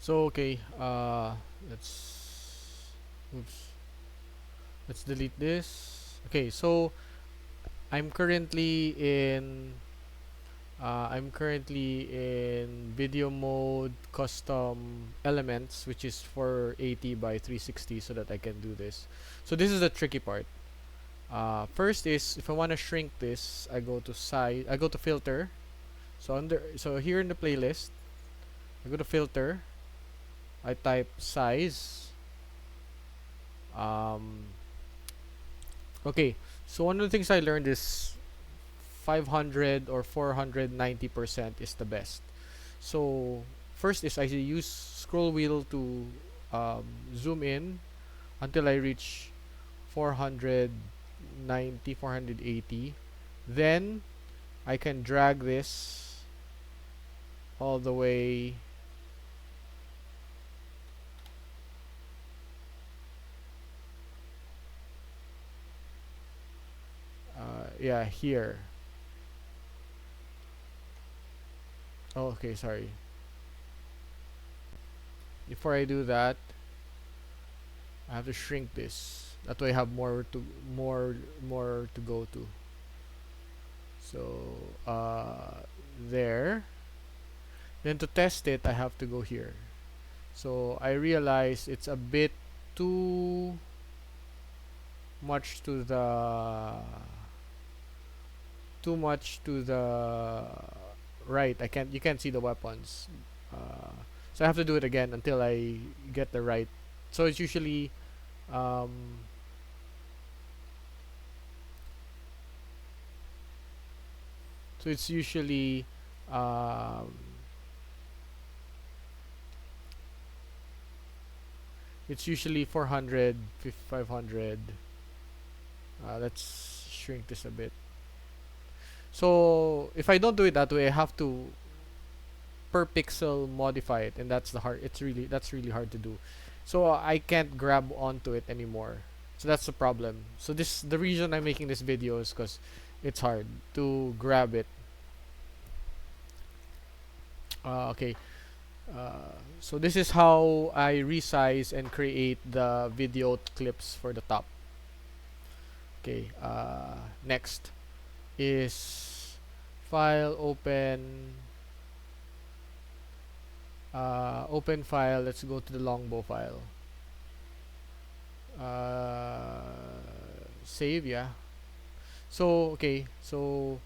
So okay, let's oops, let's delete this. Okay, so I'm currently in I'm currently in video mode custom elements, which is 480 by 360, so that I can do this. So this is the tricky part. First is if I want to shrink this, I go to size, I go to filter. So here in the playlist, I go to filter, I type size. Um, okay, so one of the things I learned is 500 or 490% is the best. So first is I use scroll wheel to um, zoom in until I reach 490, 480. Then I can drag this all the way. Yeah, here. Oh, okay, sorry. Before I do that, I have to shrink this. That way I have more to go to. So there. Then to test it, I have to go here. So I realize it's a bit too much to the right. I can't. You can't see the weapons. So I have to do it again until I get the right. So it's usually um, so it's usually um, it's usually 400, 500. Let's shrink this a bit. So if I don't do it that way, I have to per pixel modify it, and that's really hard to do. So I can't grab onto it anymore. So that's the problem. So this the reason I'm making this video is because it's hard to grab it. Okay. So this is how I resize and create the video clips for the top. Okay. Next is file open file. Let's go to the longbow file. Save, yeah. So okay, so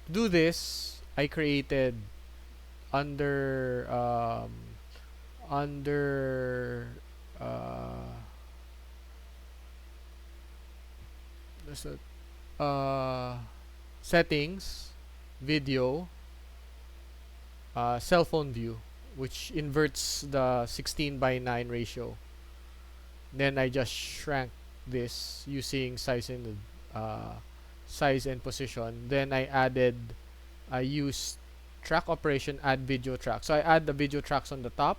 to do this, I created under under there's settings, video, cell phone view, which inverts the 16 by 9 ratio. Then I just shrank this using size and position. Then I used track operation, add video track. So I add the video tracks on the top,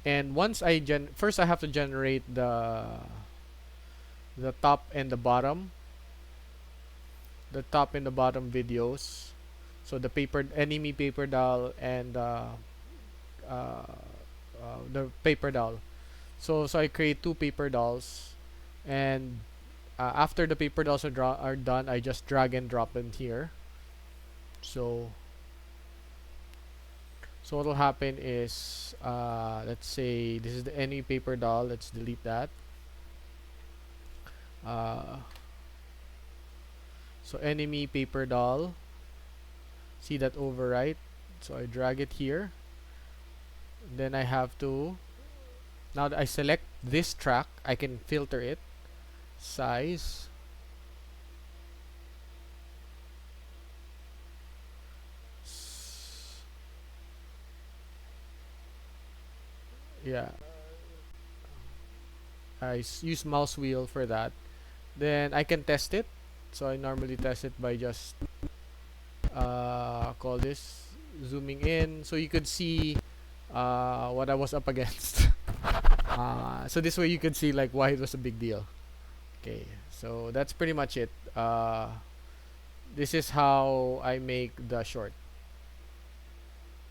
and once first I have to generate the top and the bottom videos. So the enemy paper doll and uh, the paper doll. So I create two paper dolls, and after the paper dolls are done, I just drag and drop them here. So what will happen is, let's say this is the enemy paper doll. Let's delete that. So enemy paper doll. See that overwrite? So I drag it here. Then I have to, now that I select this track, I can filter it. Size. Yeah. Use mouse wheel for that. Then I can test it. So I normally test it by just call this zooming in, so you could see what I was up against. So this way you could see like why it was a big deal. Okay, so that's pretty much it. This is how I make the short.